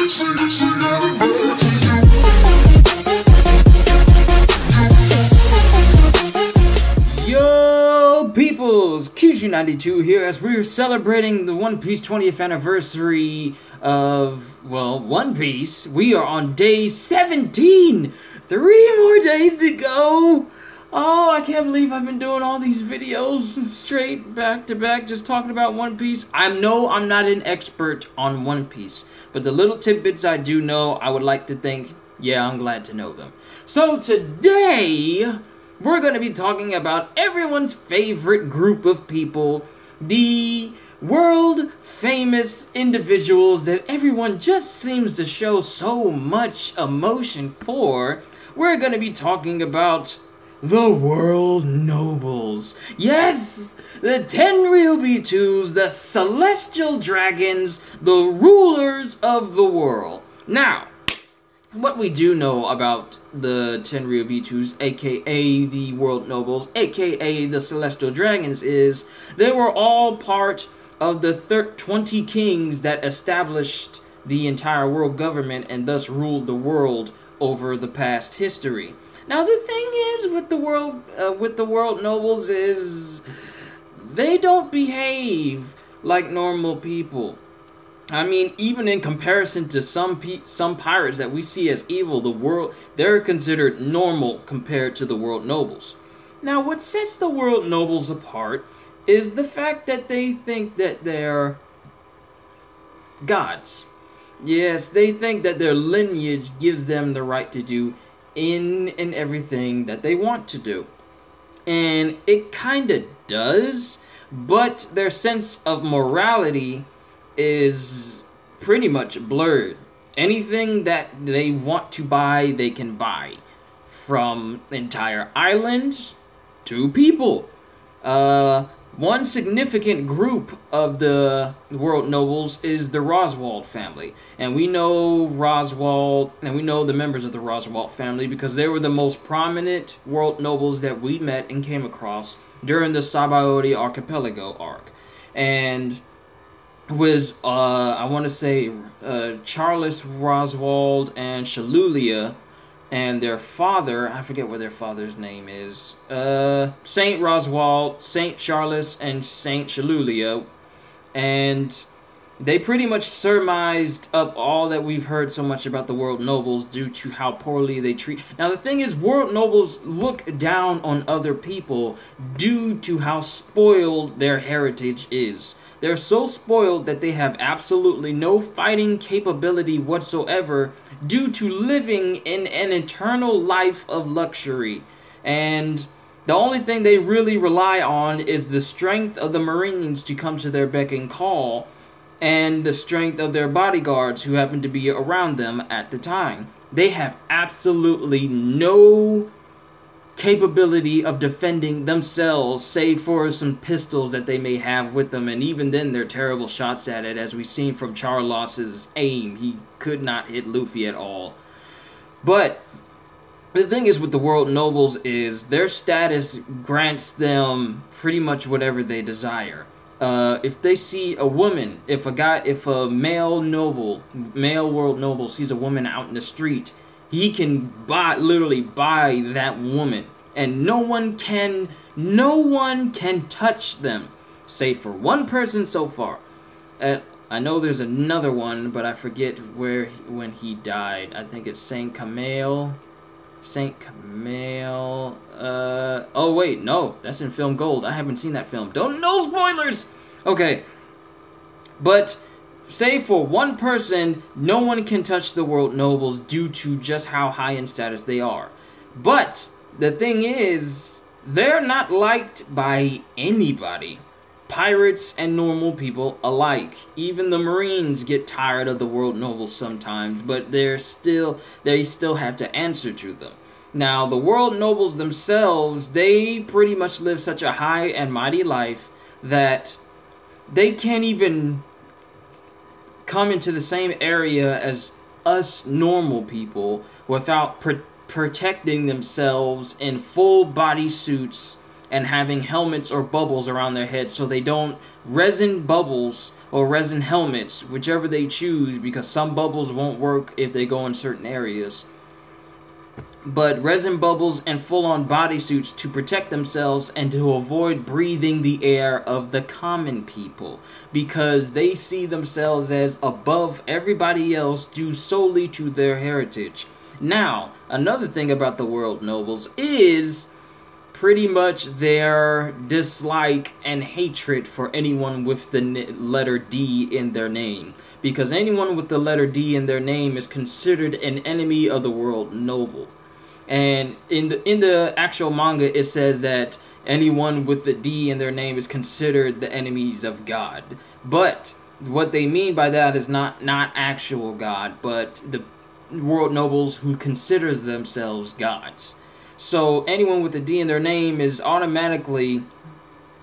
Yo, peoples! Kyushu92 here as we're celebrating the One Piece 20th anniversary of, well, One Piece. We are on day 17! 3 more days to go! Oh, I can't believe I've been doing all these videos straight back to back just talking about One Piece. I know I'm not an expert on One Piece, but the little tidbits I do know, I would like to think, yeah, I'm glad to know them. So today, we're going to be talking about everyone's favorite group of people, the world-famous individuals that everyone just seems to show so much emotion for. We're going to be talking about the World Nobles. Yes! The Tenryubitus, the Celestial Dragons, the rulers of the world. Now, what we do know about the Tenryubitus, aka the World Nobles, aka the Celestial Dragons, is they were all part of the 20 kings that established the entire world government and thus ruled the world over the past history. Now the thing is with the World Nobles is they don't behave like normal people. I mean, even in comparison to some pirates that we see as evil, they're considered normal compared to the World Nobles. Now, what sets the World Nobles apart is the fact that they think that they're gods. Yes, they think that their lineage gives them the right to do in and everything that they want to do. And it kinda does, but their sense of morality is pretty much blurred. Anything that they want to buy, they can buy. From entire islands to people. One significant group of the World Nobles is the Roswaal family. And we know Roswaal, and we know the members of the Roswaal family because they were the most prominent World Nobles that we met and came across during the Sabaody Archipelago arc. And was, I want to say, Charles Roswaal and Shalulia, and their father, I forget what their father's name is, Saint Roswaal, Saint Charles, and Saint Shalulia, and they pretty much surmised up all that we've heard so much about the World Nobles due to how poorly they treat. Now the thing is, World Nobles look down on other people due to how spoiled their heritage is. They're so spoiled that they have absolutely no fighting capability whatsoever due to living in an eternal life of luxury. And the only thing they really rely on is the strength of the Marines to come to their beck and call, and the strength of their bodyguards who happen to be around them at the time. They have absolutely no capability of defending themselves, save for some pistols that they may have with them, and even then they're terrible shots at it, as we've seen from Charlos's aim. He could not hit Luffy at all. But the thing is with the World Nobles is their status grants them pretty much whatever they desire. If they see a woman, if a male World Noble sees a woman out in the street, he can literally buy that woman, and no one can touch them, save for one person so far. I know there's another one, but I forget when he died. I think it's Saint Kamel. Oh wait, no, that's in Film Gold. I haven't seen that film. No spoilers. Okay, but save for one person, no one can touch the World Nobles due to just how high in status they are. But the thing is, they're not liked by anybody. Pirates and normal people alike. Even the Marines get tired of the World Nobles sometimes, but they still have to answer to them. Now, the World Nobles themselves, they pretty much live such a high and mighty life that they can't even come into the same area as us normal people without protecting themselves in full body suits and having helmets or bubbles around their heads so they don't resin bubbles or resin helmets, whichever they choose, because some bubbles won't work if they go in certain areas. But resin bubbles and full-on bodysuits to protect themselves and to avoid breathing the air of the common people, because they see themselves as above everybody else due solely to their heritage. Now, another thing about the world nobles is pretty much their dislike and hatred for anyone with the letter D in their name. Because anyone with the letter D in their name is considered an enemy of the world noble. And in the actual manga, it says that anyone with the D in their name is considered the enemies of God. But what they mean by that is not actual God, but the world nobles who considers themselves gods. So anyone with a D in their name is automatically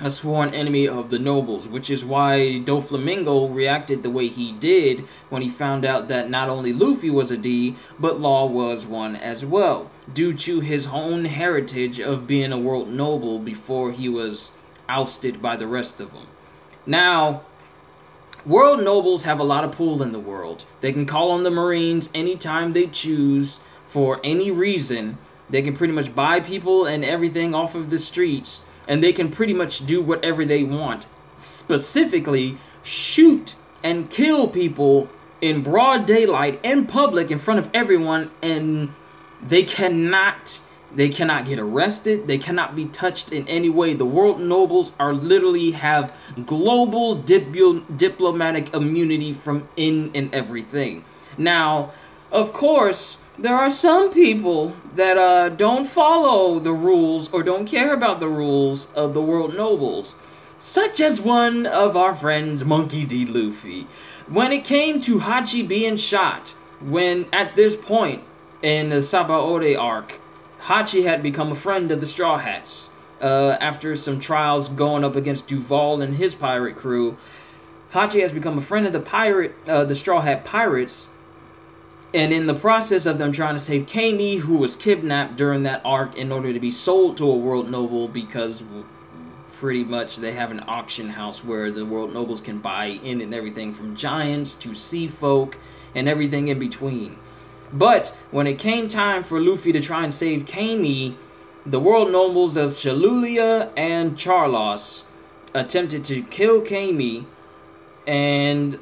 a sworn enemy of the nobles, which is why Doflamingo reacted the way he did when he found out that not only Luffy was a D, but Law was one as well, due to his own heritage of being a world noble before he was ousted by the rest of them. Now, world nobles have a lot of pull in the world. They can call on the Marines anytime they choose for any reason. They can pretty much buy people and everything off of the streets, and they can pretty much do whatever they want. Specifically, shoot and kill people in broad daylight, in public, in front of everyone, and they cannot get arrested. They cannot be touched in any way. The world nobles are literally have global diplomatic immunity from in and everything. Now, of course, there are some people that don't follow the rules or don't care about the rules of the world nobles, such as one of our friends, Monkey D. Luffy. When it came to Hachi being shot, when at this point in the Sabaody arc, Hachi had become a friend of the Straw Hats. After some trials going up against Duval and his pirate crew, Hachi has become a friend of the Straw Hat Pirates. And in the process of them trying to save Kami, who was kidnapped during that arc in order to be sold to a world noble, because pretty much they have an auction house where the world nobles can buy in and everything from giants to sea folk and everything in between. But when it came time for Luffy to try and save Kami, the world nobles of Shalulia and Charlos attempted to kill Kami, and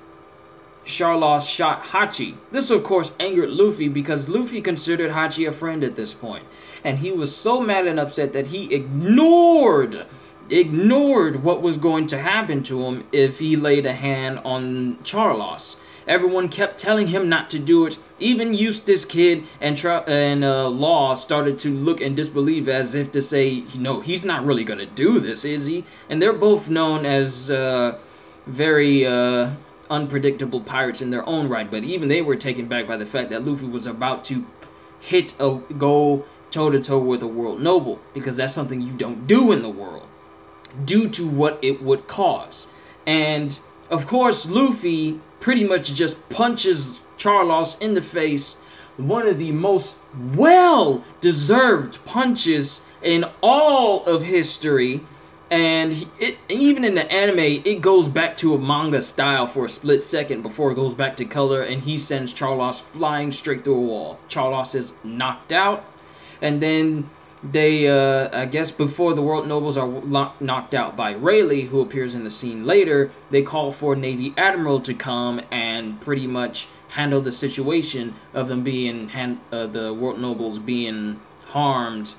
Charlos shot Hachi. This, of course, angered Luffy because Luffy considered Hachi a friend at this point. And he was so mad and upset that he ignored what was going to happen to him if he laid a hand on Charlos. Everyone kept telling him not to do it. Even Eustace Kid and Law started to look and disbelieve, as if to say, no, he's not really going to do this, is he? And they're both known as very unpredictable pirates in their own right, but even they were taken back by the fact that Luffy was about to go toe-to-toe with a world noble, because that's something you don't do in the world, due to what it would cause. And, of course, Luffy pretty much just punches Charlos in the face, one of the most well-deserved punches in all of history. And even in the anime, it goes back to a manga style for a split second before it goes back to color, and he sends Charlos flying straight through a wall. Charlos is knocked out, and then they, I guess before the world nobles are knocked out by Rayleigh, who appears in the scene later, they call for Navy Admiral to come and pretty much handle the situation of them being, the world nobles being harmed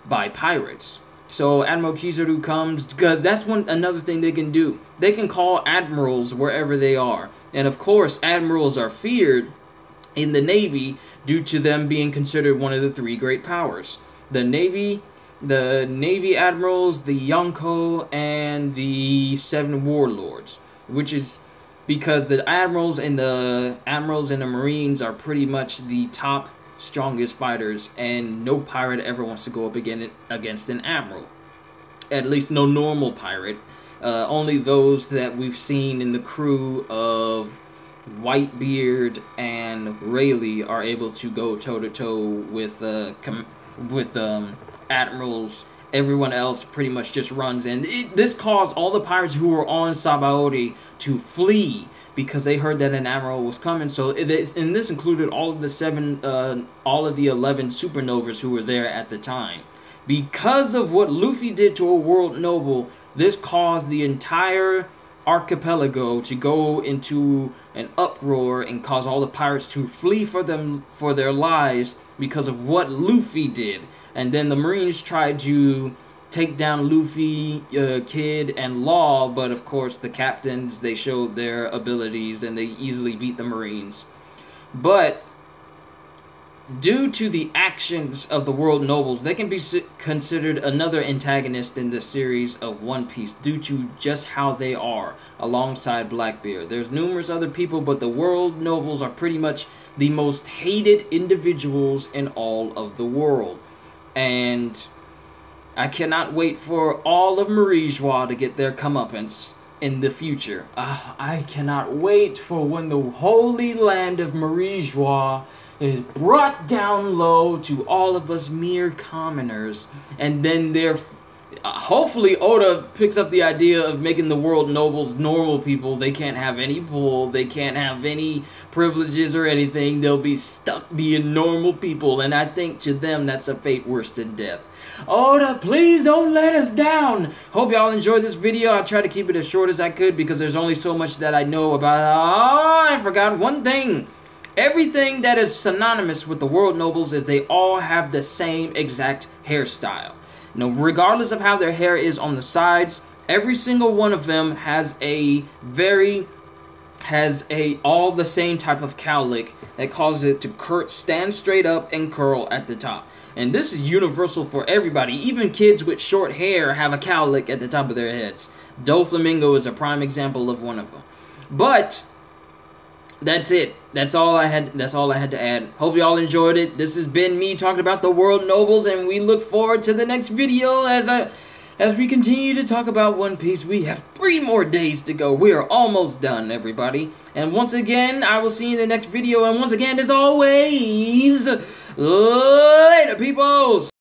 by pirates. So Admiral Kizaru comes, because that's another thing they can do. They can call admirals wherever they are. And of course, admirals are feared in the Navy due to them being considered one of the three great powers. The Navy admirals, the Yonko, and the Seven Warlords. Which is because the admirals and the Marines are pretty much the top strongest fighters, and no pirate ever wants to go up against an admiral. At least no normal pirate. Only those that we've seen in the crew of Whitebeard and Rayleigh are able to go toe-to-toe with admirals everyone else pretty much just runs. And this caused all the pirates who were on Sabaody to flee because they heard that an admiral was coming. So and this included all of the 11 supernovas who were there at the time. Because of what Luffy did to a world noble, this caused the entire archipelago to go into an uproar and cause all the pirates to flee for their lives because of what Luffy did. And then the Marines tried to take down Luffy, Kid, and Law, but of course the captains, they showed their abilities and they easily beat the Marines. But due to the actions of the world nobles, they can be considered another antagonist in the series of One Piece due to just how they are, alongside Blackbeard. There's numerous other people, but the world nobles are pretty much the most hated individuals in all of the world. And I cannot wait for all of Mary Geoise to get their comeuppance in the future. I cannot wait for when the holy land of Mary Geoise is brought down low to all of us mere commoners, and then hopefully Oda picks up the idea of making the world nobles normal people. They can't have any pull, they can't have any privileges or anything. They'll be stuck being normal people, and I think to them that's a fate worse than death. Oda, please don't let us down. Hope y'all enjoyed this video. I tried to keep it as short as I could because there's only so much that I know about. I forgot one thing. Everything that is synonymous with the world nobles is they all have the same exact hairstyle. Now, regardless of how their hair is on the sides, every single one of them has all the same type of cowlick that causes it to stand straight up and curl at the top. And this is universal for everybody. Even kids with short hair have a cowlick at the top of their heads. Doflamingo is a prime example of one of them. But that's it. That's all I had to add. Hope y'all enjoyed it. This has been me talking about the world nobles, and we look forward to the next video as we continue to talk about One Piece. We have 3 more days to go. We are almost done, everybody. And once again, I will see you in the next video. And once again, as always, later, peoples.